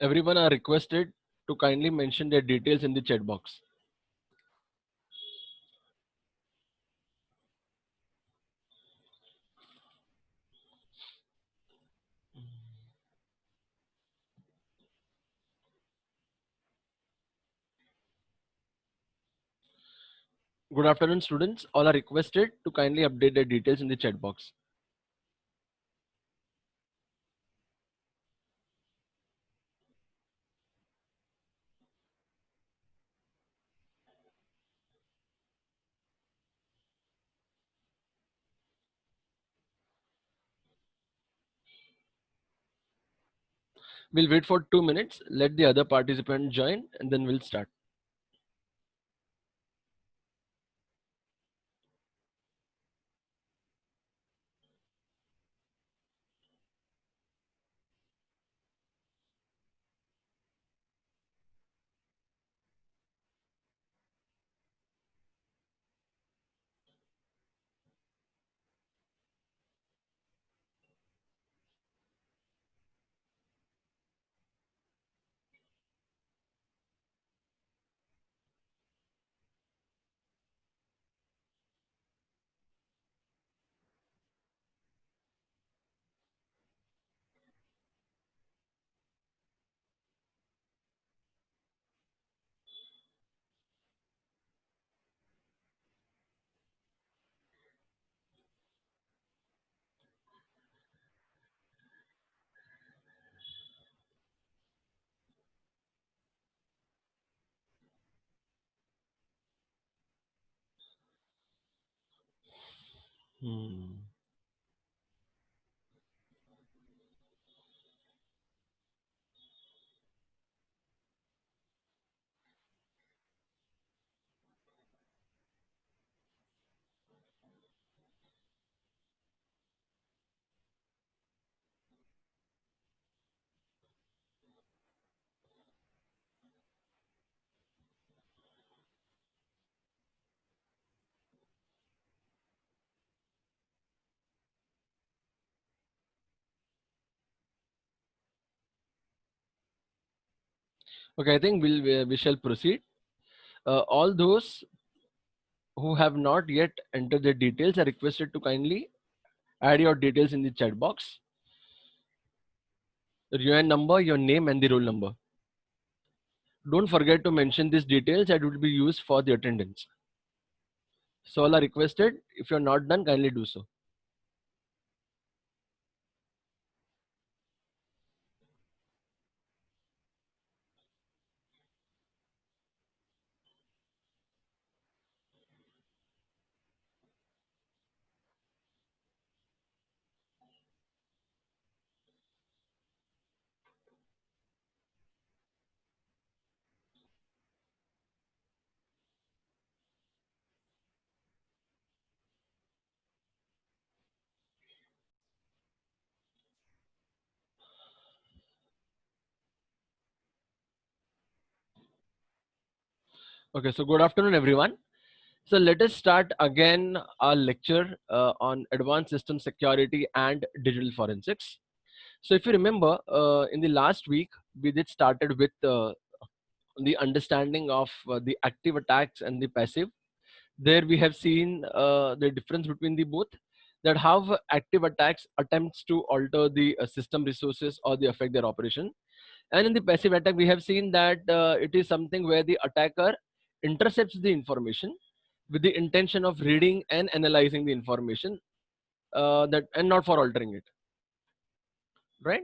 Everyone are requested to kindly mention their details in the chat box. Good afternoon, students. All are requested to kindly update their details in the chat box. We'll wait for 2 minutes. Let the other participant join, and then we'll start. Hmm. Okay, I think we shall proceed. All those who have not yet entered their details are requested to kindly add your details in the chat box. Your UN number, your name, and the roll number. Don't forget to mention these details that will be used for the attendance. So all are requested. If you're not done, kindly do so. Okay, so good afternoon, everyone. So let us start again our lecture on advanced system security and digital forensics. So if you remember, in the last week, we did started with the understanding of the active attacks and the passive. There we have seen the difference between the both, that how active attacks attempts to alter the system resources or the affect their operation, and in the passive attack we have seen that it is something where the attacker intercepts the information with the intention of reading and analyzing the information, that and not for altering it, right?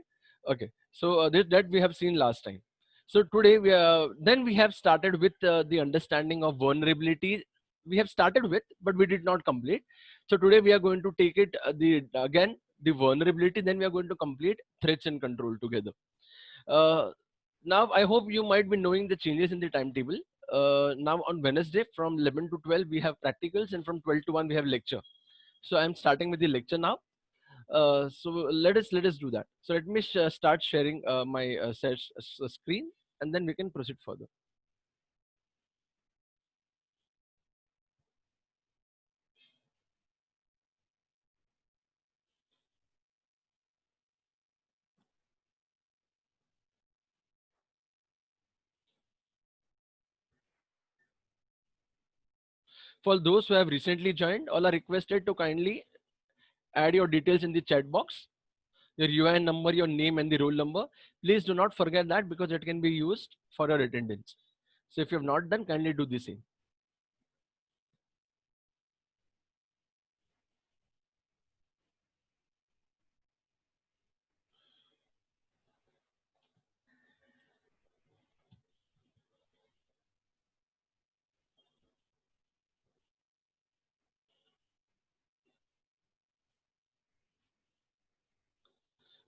Okay, so that we have seen last time. So today we have started with the understanding of vulnerability. We have started with, but we did not complete. So today we are going to take it the again the vulnerability, then we are going to complete threats and control together. uh, Now I hope you might be knowing the changes in the timetable. Now on Wednesday from 11 to 12 we have practicals, and from 12 to 1 we have lecture. So I'm starting with the lecture now. So let us do that. So let me start sharing my screen, and then we can proceed further. For those who have recently joined, all are requested to kindly add your details in the chat box, your UN number, your name, and the roll number. Please do not forget that because it can be used for your attendance. So if you have not done, kindly do the same.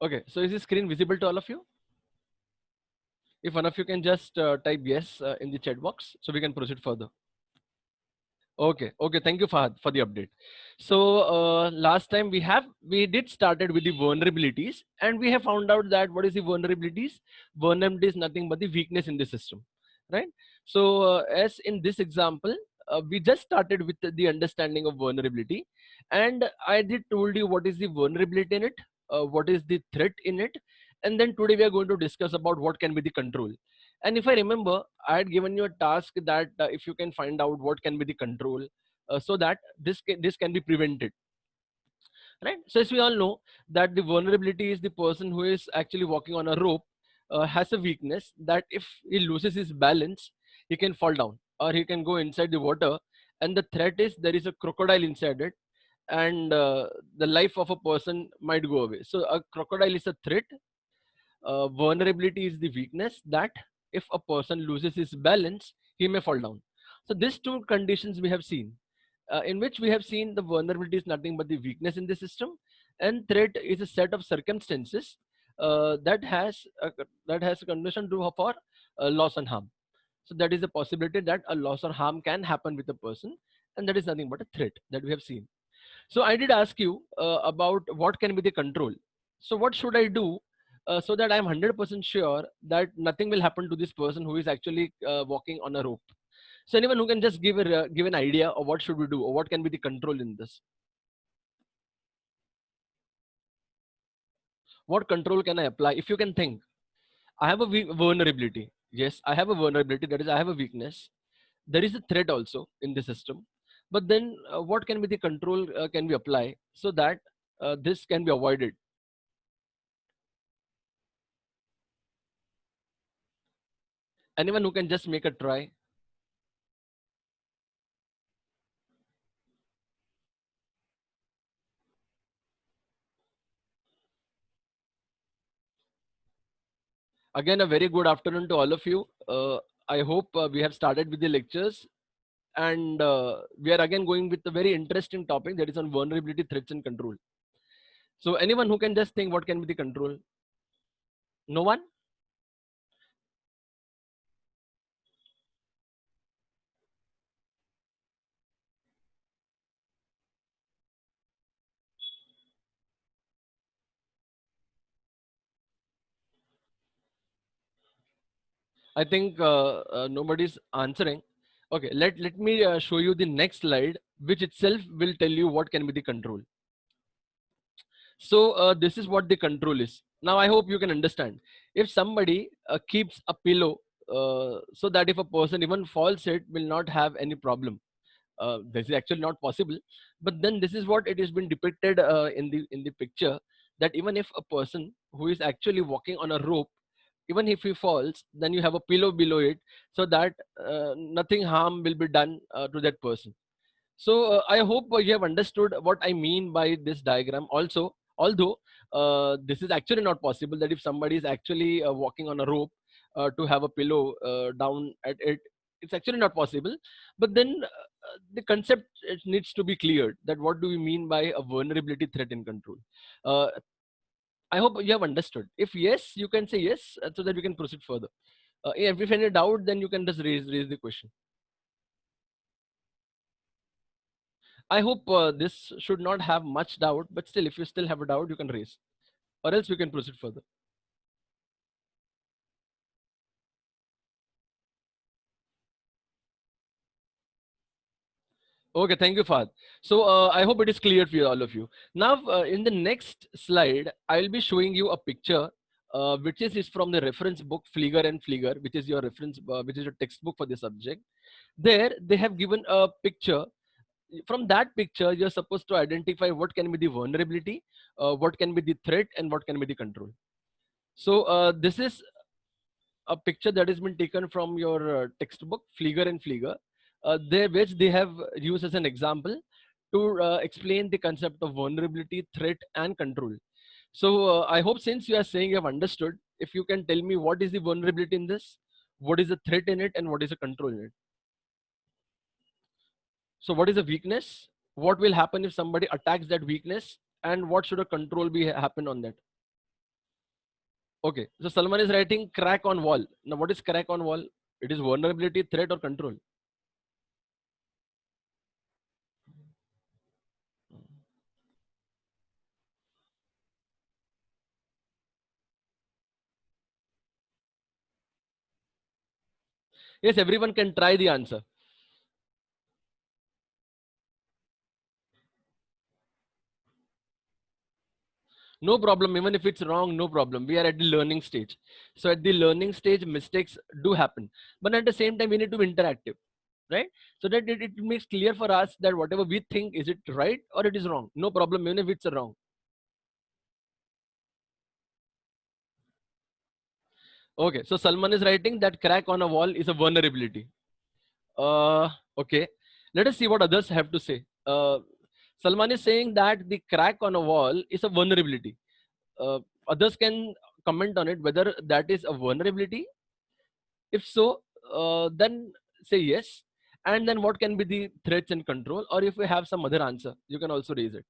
Okay, so is the screen visible to all of you? If one of you can just type yes in the chat box so we can proceed further. Okay, okay. Thank you, Fahad, for the update. So last time we did started with the vulnerabilities, and we have found out that what is the vulnerabilities? Vulnerability is nothing but the weakness in the system, right? So as in this example, we just started with the understanding of vulnerability, and I did told you what is the vulnerability in it, what is the threat in it, and then today we are going to discuss about what can be the control. And if I remember, I had given you a task that if you can find out what can be the control, so that this can be prevented, right? So as we all know that the vulnerability is the person who is actually walking on a rope, has a weakness that if he loses his balance, he can fall down or he can go inside the water. And the threat is there is a crocodile inside it, and the life of a person might go away. So a crocodile is a threat, vulnerability is the weakness that if a person loses his balance, he may fall down. So these two conditions we have seen, in which we have seen the vulnerability is nothing but the weakness in the system, and threat is a set of circumstances that has a condition to for loss and harm. So that is a possibility that a loss or harm can happen with a person, and that is nothing but a threat that we have seen. So I did ask you about what can be the control. So what should I do so that I'm 100% sure that nothing will happen to this person who is actually walking on a rope? So anyone who can just give an idea of what should we do or what can be the control in this? What control can I apply? If you can think, I have a vulnerability. Yes, I have a vulnerability. That is, I have a weakness. There is a threat also in the system. But then, what can be the control can we apply so that this can be avoided? Anyone who can just make a try? Again, a very good afternoon to all of you. I hope we have started with the lectures, and we are again going with a very interesting topic that is on vulnerability, threats, and control. So, anyone who can just think what can be the control? No one? I think nobody's answering. Okay, let me show you the next slide, which itself will tell you what can be the control. So this is what the control is. Now I hope you can understand. If somebody keeps a pillow so that if a person even falls, it will not have any problem. This is actually not possible. But then this is what it has been depicted in the picture, that even if a person who is actually walking on a rope, even if he falls, then you have a pillow below it, so that nothing harm will be done to that person. So I hope you have understood what I mean by this diagram. Also, although this is actually not possible, that if somebody is actually walking on a rope to have a pillow down at it, it's actually not possible. But then the concept, it needs to be cleared, that what do we mean by a vulnerability, threat, and control. Uh, I hope you have understood. If yes, you can say yes, so that we can proceed further. If any doubt, then you can just raise the question. I hope this should not have much doubt, but still, if you still have a doubt, you can raise, or else we can proceed further. Okay, thank you, Fahad. So I hope it is clear for you, all of you. Now, in the next slide, I will be showing you a picture, which is from the reference book Flieger and Flieger, which is your reference, which is your textbook for the subject. There, they have given a picture from that picture, you're supposed to identify what can be the vulnerability, what can be the threat, and what can be the control. So this is a picture that has been taken from your textbook, Flieger and Flieger, which they have used as an example to explain the concept of vulnerability, threat, and control. So I hope since you are saying you have understood, if you can tell me what is the vulnerability in this, what is the threat in it, and what is the control in it. So what is a weakness? What will happen if somebody attacks that weakness? And what should a control be happen on that? Okay, so Salman is writing crack on wall. Now what is crack on wall? It is vulnerability, threat, or control. Yes, everyone can try the answer. No problem, even if it's wrong, no problem. We are at the learning stage. So at the learning stage, mistakes do happen. But at the same time, we need to be interactive, right? So that it makes clear for us that whatever we think, is it right or it is wrong? No problem, even if it's wrong. Okay, so Salman is writing that crack on a wall is a vulnerability. Okay, let us see what others have to say. Salman is saying that the crack on a wall is a vulnerability. Others can comment on it whether that is a vulnerability. If so, then say yes. And then what can be the threats and control? Or if we have some other answer, you can also raise it.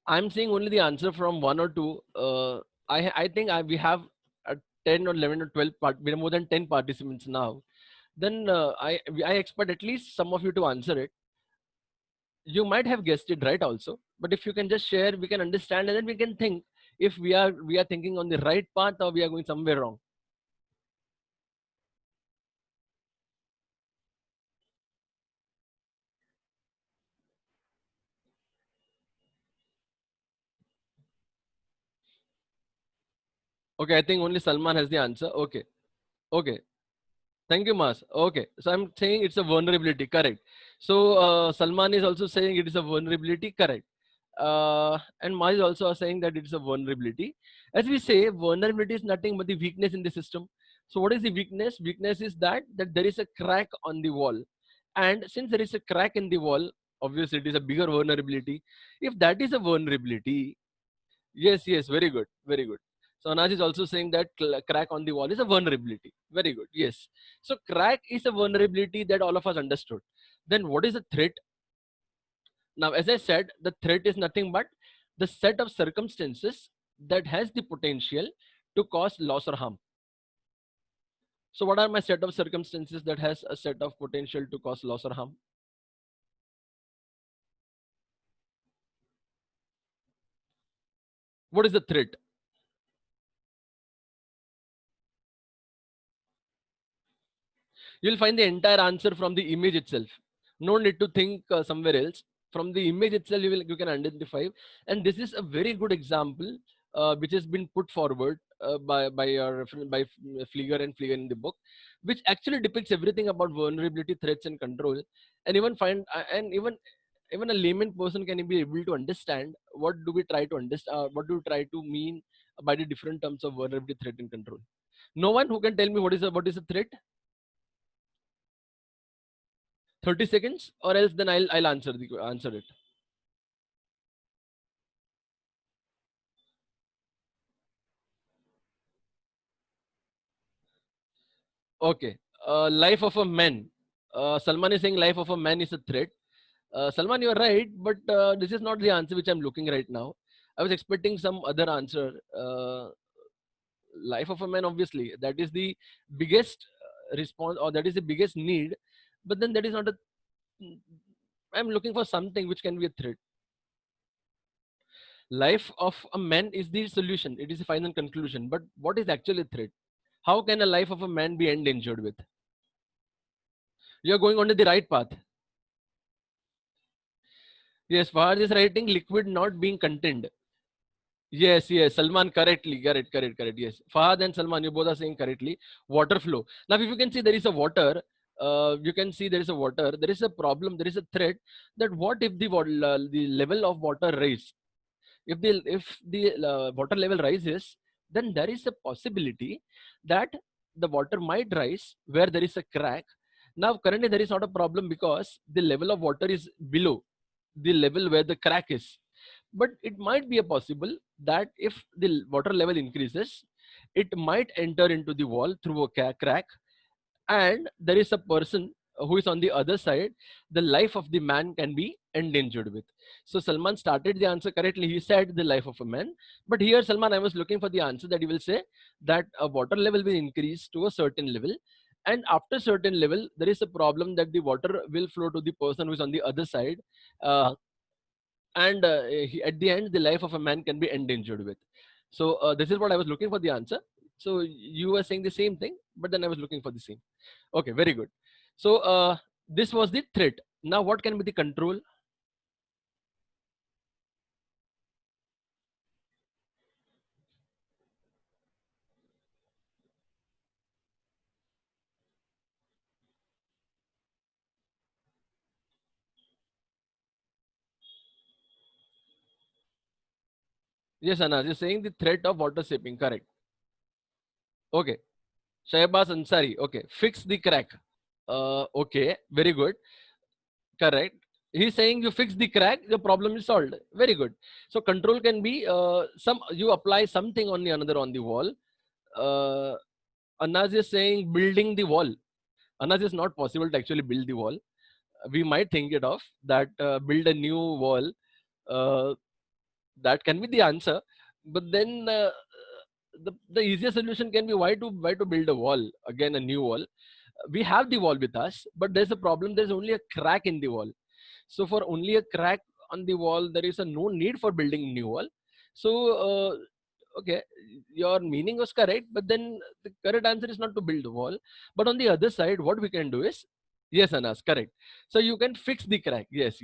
I'm seeing only the answer from one or two. I think we have 10 or 11 or 12 we have more than 10 participants now. Then I expect at least some of you to answer it. You might have guessed it right also, but if you can just share, we can understand, and then we can think if we are thinking on the right path or we are going somewhere wrong. Okay, I think only Salman has the answer. Okay, okay. Thank you, Mas. Okay, so I'm saying it's a vulnerability, correct. So Salman is also saying it is a vulnerability, correct. And Mas is also saying that it is a vulnerability. As we say, vulnerability is nothing but the weakness in the system. So what is the weakness? Weakness is that there is a crack on the wall, and since there is a crack in the wall, obviously it is a bigger vulnerability. If that is a vulnerability, yes, yes, very good, very good. So Anas is also saying that crack on the wall is a vulnerability. Very good, yes. So crack is a vulnerability that all of us understood. Then what is a threat? Now, as I said, the threat is nothing but the set of circumstances that has the potential to cause loss or harm. So what are my set of circumstances that has a set of potential to cause loss or harm? What is the threat? You'll find the entire answer from the image itself. No need to think somewhere else. From the image itself, you can identify. And this is a very good example which has been put forward by Flieger and Flieger in the book, which actually depicts everything about vulnerability, threats, and control. And even a layman person can be able to understand what do we try to understand, what do we try to mean by the different terms of vulnerability, threat, and control. No one who can tell me what is a threat. 30 seconds, or else then I'll answer it. Okay. Life of a man. Salman is saying life of a man is a threat. Salman, you're right, but this is not the answer which I'm looking right now. I was expecting some other answer. Life of a man, obviously, that is the biggest response, or that is the biggest need. But then that is not a. I'm looking for something which can be a threat. Life of a man is the solution. It is the final conclusion. But what is actually threat? How can a life of a man be endangered with? You are going on to the right path. Yes, Fahad is writing liquid not being contained. Yes, yes, Salman, correctly, correct. Yes, Fahad and Salman, you both are saying correctly. Water flow. Now, if you can see there is a water, you can see there is a water. There is a problem. There is a threat that what if the level of water rise? If the water level rises, then there is a possibility that the water might rise where there is a crack. Now, currently there is not a problem because the level of water is below the level where the crack is, but it might be a possible that if the water level increases, it might enter into the wall through a crack, and there is a person who is on the other side. The life of the man can be endangered with. So Salman started the answer correctly. He said the life of a man, but here, Salman, I was looking for the answer that he will say that a water level will increase to a certain level, and after certain level there is a problem that the water will flow to the person who is on the other side, uh, and at the end the life of a man can be endangered with. So this is what I was looking for the answer. So you were saying the same thing, but then I was looking for the same. Okay, very good. So this was the threat. Now what can be the control? Yes, Anas, you're saying the threat of water seeping, correct? Okay, Shahbaz Ansari, okay, fix the crack. Okay, very good, correct. He's saying you fix the crack, the problem is solved. Very good. So control can be some, you apply something on the another on the wall. uh, Anas is saying building the wall. Anas, is not possible to actually build the wall. We might think it of that, build a new wall. Uh, that can be the answer, but then the easiest solution can be why to build a wall again, a new wall. We have the wall with us, but there's a problem. There's only a crack in the wall. So for only a crack on the wall, there is a no need for building a new wall. So okay, your meaning was correct, but then the correct answer is not to build a wall. But on the other side, what we can do is, yes, Anas, correct. So you can fix the crack. Yes,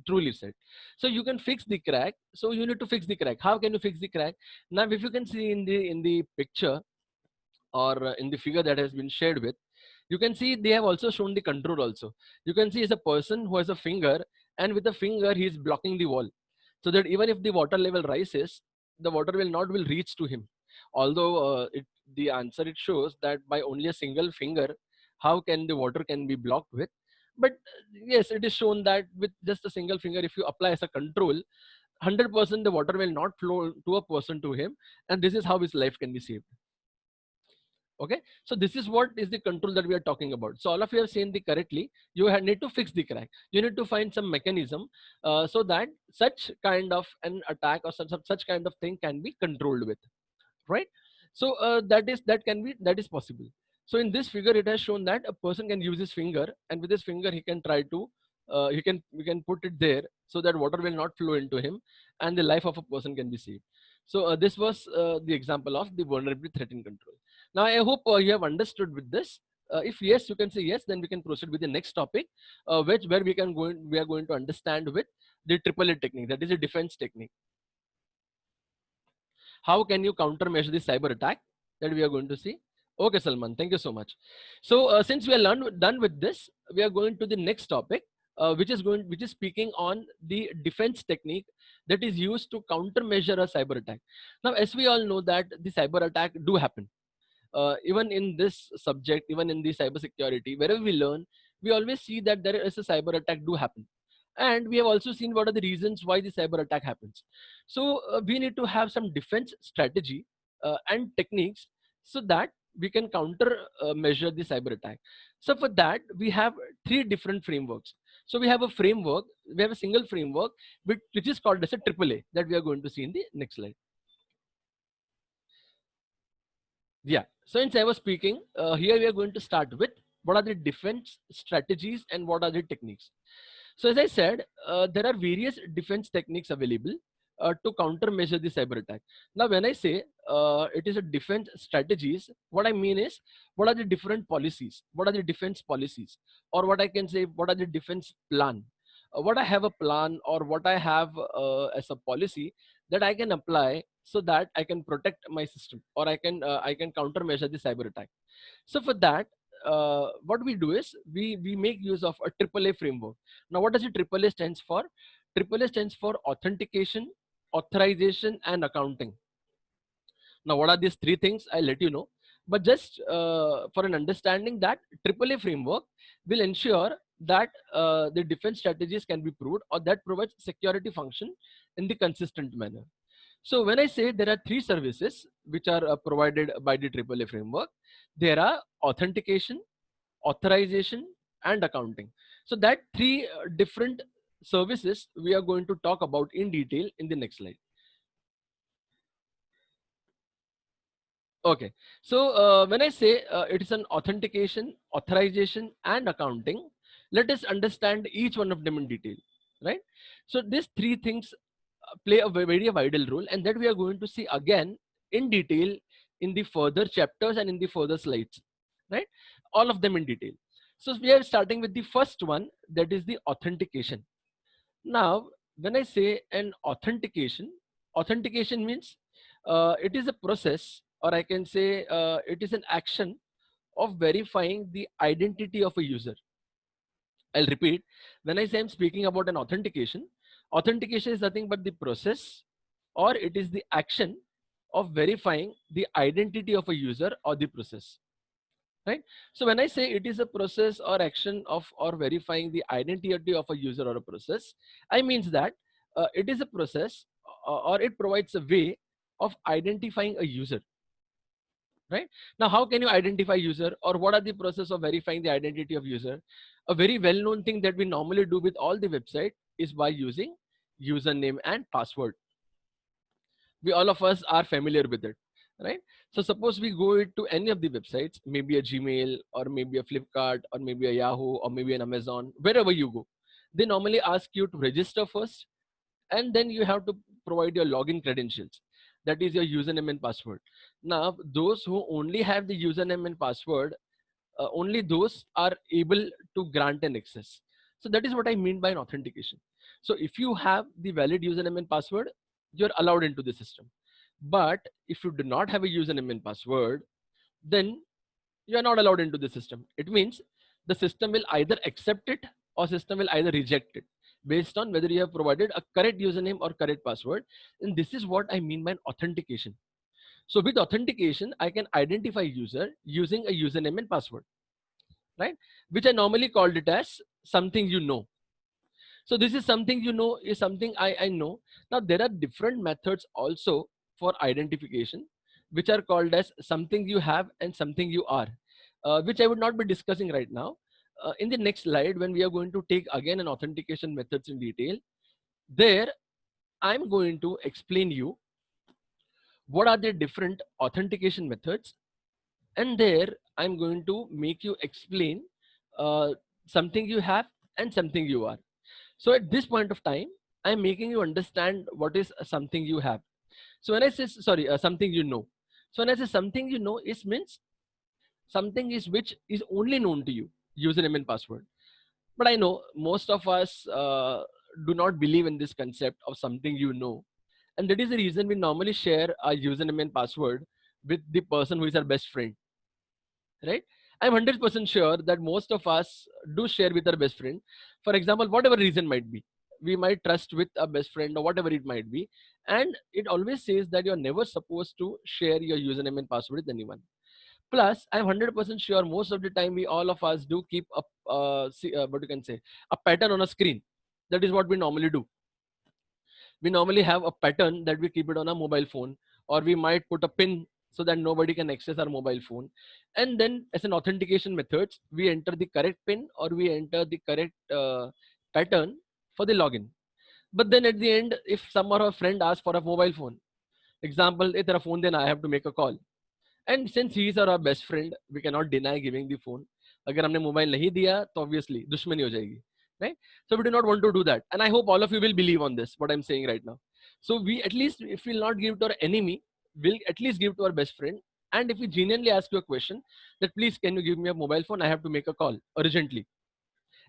truly said. So you can fix the crack. So you need to fix the crack. How can you fix the crack? Now, if you can see in the picture, or in the figure that has been shared with, you can see they have also shown the contour also. You can see is a person who has a finger, and with the finger he is blocking the wall, so that even if the water level rises, the water will reach to him. Although the answer it shows that by only a single finger, how can the water can be blocked with? But yes, it is shown that with just a single finger, if you apply as a control, 100% the water will not flow to a person to him, and this is how his life can be saved. Okay, so this is what is the control that we are talking about. So all of you have seen the correctly. You need to fix the crack. You need to find some mechanism, so that such kind of an attack or such kind of thing can be controlled with, right? So that is possible. So in this figure it has shown that a person can use his finger, and with his finger he can try to, we can put it there so that water will not flow into him, and the life of a person can be saved. So this was the example of the vulnerability threat in control. Now I hope you have understood with this. If yes, you can say yes, then we can proceed with the next topic, which where we are going to understand with the triple A technique, that is a defense technique. How can you countermeasure the cyber attack that we are going to see? Okay, Salman, thank you so much. So since we are done with this, we are going to the next topic, which is speaking on the defense technique that is used to countermeasure a cyber attack. Now, as we all know that the cyber attack do happen. Even in this subject, even in the cyber security, wherever we learn, we always see that there is a cyber attack do happen, and we have also seen what are the reasons why the cyber attack happens. So we need to have some defense strategy and techniques, so that we can counter measure the cyber attack. So for that we have three different frameworks. So we have a framework, we have a single framework which is called as a AAA, that we are going to see in the next slide. Yeah. So since I was speaking, here we are going to start with what are the defense strategies and what are the techniques. So as I said, there are various defense techniques available to countermeasure the cyber attack. Now, when I say it is a defense strategies, what I mean is what are the different policies, what are the defense policies, or what I can say, what are the defense plan. What I have a plan or what I have as a policy that I can apply so that I can protect my system or I can countermeasure the cyber attack. So for that, what we do is we make use of a AAA framework. Now, what does the AAA stands for? AAA stands for authentication, authorization, and accounting. Now, what are these three things? I'll let you know. But just for an understanding that AAA framework will ensure that the defense strategies can be proved or that provides security function in the consistent manner. So when I say there are three services which are provided by the AAA framework, there are authentication, authorization, and accounting. So that three different services we are going to talk about in detail in the next slide. Okay, so when I say it is an authentication, authorization, and accounting, let us understand each one of them in detail, right? So these three things play a very vital role, and that we are going to see again in detail in the further chapters and in the further slides, right? All of them in detail. So we are starting with the first one, that is the authentication. Now, when I say an authentication, authentication means it is a process, or I can say it is an action of verifying the identity of a user. I'll repeat. When I say I'm speaking about an authentication, authentication is nothing but the process or it is the action of verifying the identity of a user or the process, right? So when I say it is a process or action of or verifying the identity of a user or a process, I means that it is a process or it provides a way of identifying a user, right? Now, how can you identify user or what are the process of verifying the identity of user? A very well-known thing that we normally do with all the website is by using username and password. We all of us are familiar with it, right? So suppose we go to any of the websites, maybe a Gmail or maybe a Flipkart or maybe a Yahoo or maybe an Amazon, wherever you go, they normally ask you to register first, and then you have to provide your login credentials, that is your username and password. Now those who only have the username and password, only those are able to grant an access. So that is what I mean by an authentication. So if you have the valid username and password, you're allowed into the system. But if you do not have a username and password, then you are not allowed into the system. It means the system will either accept it or system will either reject it based on whether you have provided a correct username or correct password. And this is what I mean by an authentication. So with authentication, I can identify user using a username and password, right? Which I normally called it as something you know. So this is something you know is something I know. Now there are different methods also for identification, which are called as something you have and something you are, which I would not be discussing right now. In the next slide, when we are going to take again an authentication methods in detail, there I'm going to explain you what are the different authentication methods, and there I'm going to make you explain uh, something you have and something you are. So at this point of time, I'm making you understand what is something you have. So when I say sorry, something you know. So when I say something you know, it means something is which is only known to you, username and password. But I know most of us do not believe in this concept of something you know, and that is the reason we normally share our username and password with the person who is our best friend, right? I'm 100% sure that most of us do share with our best friend. For example, whatever reason might be, we might trust with a best friend or whatever it might be. And it always says that you're never supposed to share your username and password with anyone. Plus, I'm 100% sure most of the time we all of us do keep a, what you can say, a pattern on a screen. That is what we normally do. We normally have a pattern that we keep it on a mobile phone, or we might put a pin so that nobody can access our mobile phone. And then as an authentication methods, we enter the correct pin or we enter the correct pattern for the login. But then at the end, if some or a friend asks for a mobile phone, example, if there a phone, then I have to make a call. And since he is our best friend, we cannot deny giving the phone. अगर हमने mobile नहीं दिया तो obviously दुश्मनी हो जाएगी, right? So we do not want to do that, and I hope all of you will believe on this what I'm saying right now. So we at least, if we'll not give to our enemy, we'll at least give to our best friend. And if we genuinely ask you a question that please can you give me a mobile phone, I have to make a call urgently.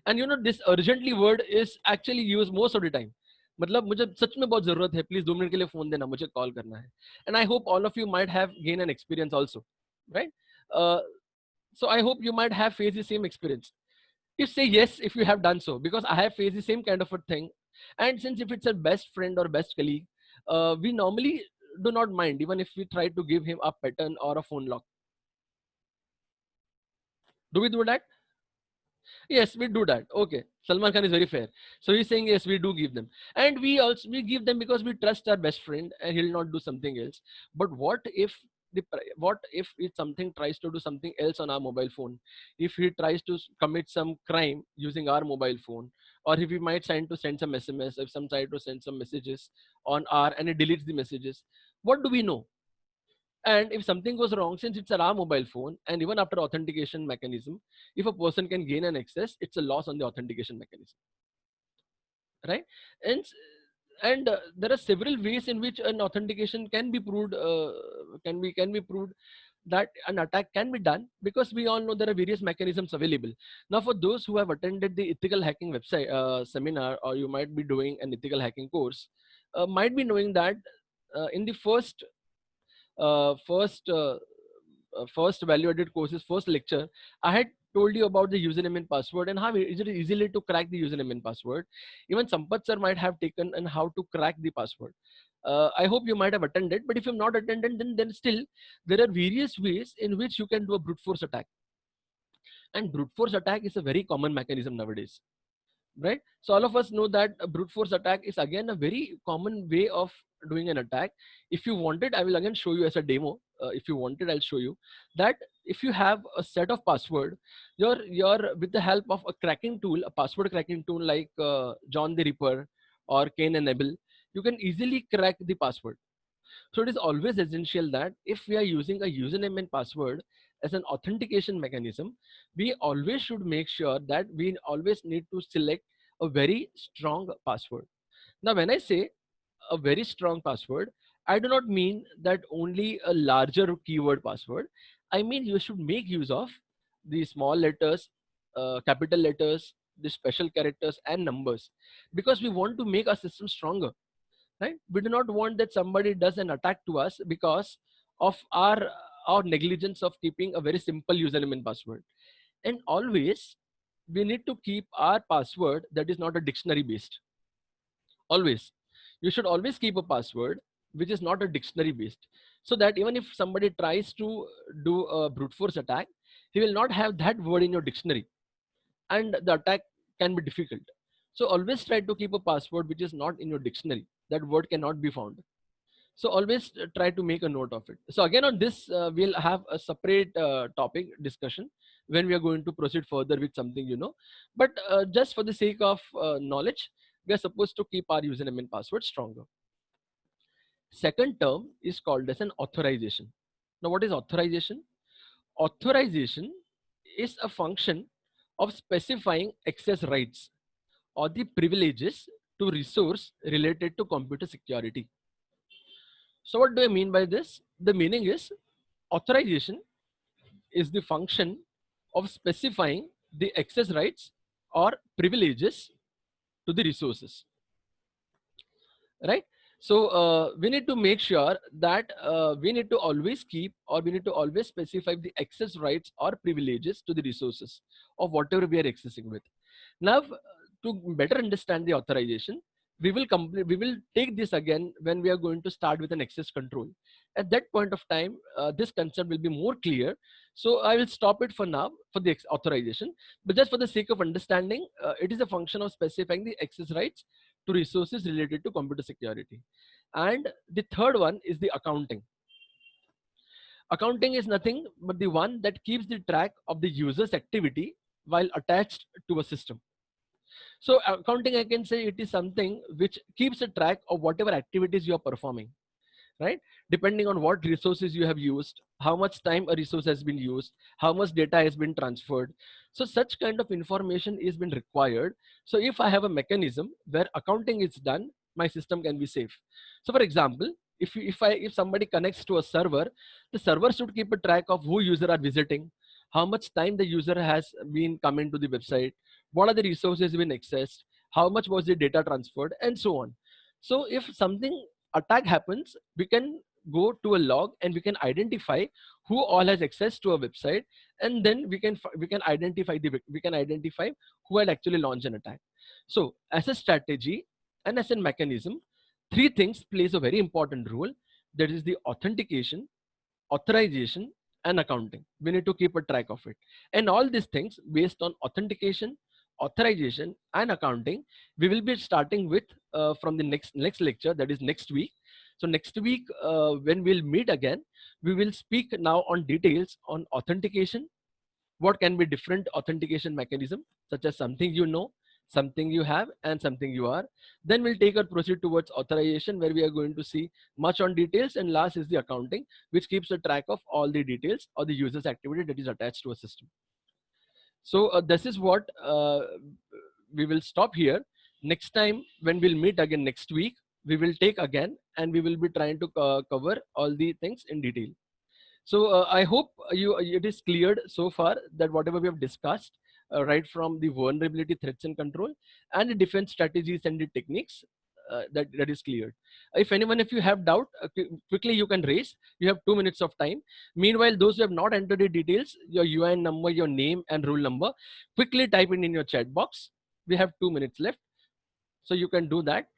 And you know, this urgently word is actually used most of the time. मतलब मुझे सच में बहुत जरूरत है, please 2 minute के लिए phone देना, मुझे कॉल करना है. And I hope all of you might have gained an experience also, right? uh, so I hope you might have faced the same experience. You say yes if you have done so, because I have faced the same kind of a thing. And since if it's a best friend or best colleague, we normally do not mind even if we try to give him a pattern or a phone lock. Do we do that? Yes, we do that. Okay, Salman Khan is very fair. So he's saying yes, we do give them, and we give them because we trust our best friend, and he'll not do something else. But what if what if it something tries to do something else on our mobile phone? If he tries to commit some crime using our mobile phone, or if he might send some SMS, if some try to send some messages on our and he deletes the messages, what do we know? And if something goes wrong, since it's a raw mobile phone, and even after authentication mechanism, if a person can gain an access, it's a loss on the authentication mechanism, right? And there are several ways in which an authentication can be proved, can be proved that an attack can be done, because we all know there are various mechanisms available. Now, for those who have attended the ethical hacking website seminar, or you might be doing an ethical hacking course, might be knowing that in the first first value added courses first lecture, I had told you about the username and password and how is it easily to crack the username and password. Even Sampath sir might have taken and how to crack the password. I hope you might have attended, but if you have not attended, then still there are various ways in which you can do a brute force attack. And brute force attack is a very common mechanism nowadays, right? So all of us know that a brute force attack is again a very common way of doing an attack. If you want it, I will again show you as a demo. If you want it, I'll show you that if you have a set of password, your with the help of a cracking tool, a password cracking tool like John the Ripper or Cain and Abel, you can easily crack the password. So it is always essential that if we are using a username and password as an authentication mechanism, we always should make sure that we always need to select a very strong password. Now, when I say a very strong password, I do not mean that only a larger keyword password. I mean you should make use of the small letters, capital letters, the special characters and numbers, because we want to make our system stronger, right? We do not want that somebody does an attack to us because of our negligence of keeping a very simple username and password. And always we need to keep our password that is not a dictionary based. Always you should always keep a password which is not a dictionary based, so that even if somebody tries to do a brute force attack, he will not have that word in your dictionary, and the attack can be difficult. So always try to keep a password which is not in your dictionary, that word cannot be found. So always try to make a note of it. So again on this we'll have a separate topic discussion when we are going to proceed further with something, you know. But just for the sake of knowledge, we are supposed to keep our username and password stronger. Second term is called as an authorization. Now what is authorization? Authorization is a function of specifying access rights or the privileges to resource related to computer security. So what do I mean by this? The meaning is authorization is the function of specifying the access rights or privileges to the resources, right? So we need to make sure that we need to always keep, or we need to always specify the access rights or privileges to the resources of whatever we are accessing with. Now, to better understand the authorization, we will take this again when we are going to start with an access control. At that point of time, this concept will be more clear. So I will stop it for now for the authorization. But just for the sake of understanding, it is a function of specifying the access rights to resources related to computer security. And the third one is the accounting. Accounting is nothing but the one that keeps the track of the user's activity while attached to a system. So accounting, I can say it is something which keeps a track of whatever activities you are performing, right? Depending on what resources you have used, how much time a resource has been used, how much data has been transferred. So such kind of information is been required. So if I have a mechanism where accounting is done, my system can be safe. So for example, if somebody connects to a server, the server should keep a track of who user are visiting, how much time the user has been coming to the website, what are the resources been accessed, how much was the data transferred, and so on. So if something attack happens, we can go to a log and we can identify who all has access to a website, and then we can identify who had actually launched an attack. So as a strategy and as a mechanism, three things plays a very important role. That is the authentication, authorization, and accounting. We need to keep a track of it. And all these things based on authentication, authorization, and accounting, we will be starting with from the next lecture, that is next week. So next week, when we'll meet again, we will speak now on details on authentication, what can be different authentication mechanism, such as something you know, something you have, and something you are. Then we'll take a proceed towards authorization, where we are going to see much on details, and last is the accounting, which keeps a track of all the details or the user's activity that is attached to a system. So this is what we will stop here. Next time when we'll meet again next week, we will take again and we will be trying to cover all the things in detail. So I hope it is cleared so far that whatever we have discussed, right from the vulnerability, threats and control, and the defense strategies and the techniques, that is cleared. If you have doubt, quickly you can raise. You have 2 minutes of time. Meanwhile, those who have not entered the details, your UIN number, your name and rule number, quickly type in your chat box. We have 2 minutes left, so you can do that.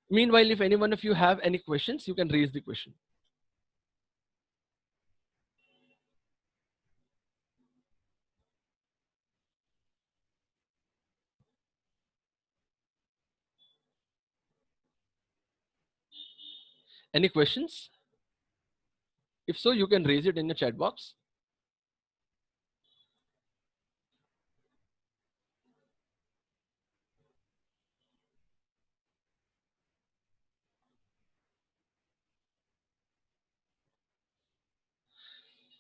Meanwhile, if anyone of you have any questions, you can raise the question. Any questions? If so, you can raise it in the chat box.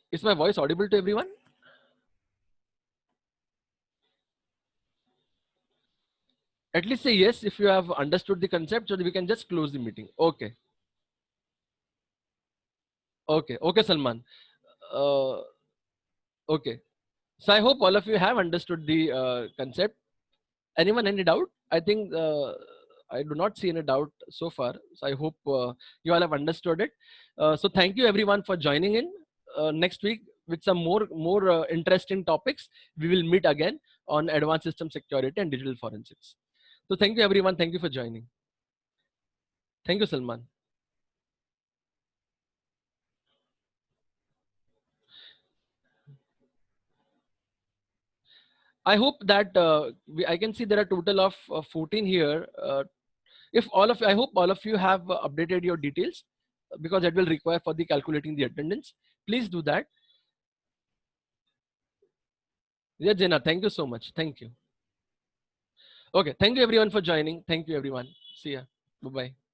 Is my voice audible to everyone? At least say yes if you have understood the concept, so that we can just close the meeting. Okay. Okay. Okay, Salman. Uh, okay. So I hope all of you have understood the concept. Anyone, any doubt? I think I do not see any doubt so far. So I hope you all have understood it. So thank you everyone for joining in. Next week with some more interesting topics, we will meet again on advanced system security and digital forensics. So thank you everyone. Thank you for joining. Thank you, Salman. I hope that I can see there are total of 14 here. If all of I hope all of you have updated your details, because that will require for the calculating the attendance. Please do that. Yeah, Jenna, thank you so much. Thank you. Okay, thank you everyone for joining. Thank you everyone. See ya. Bye bye.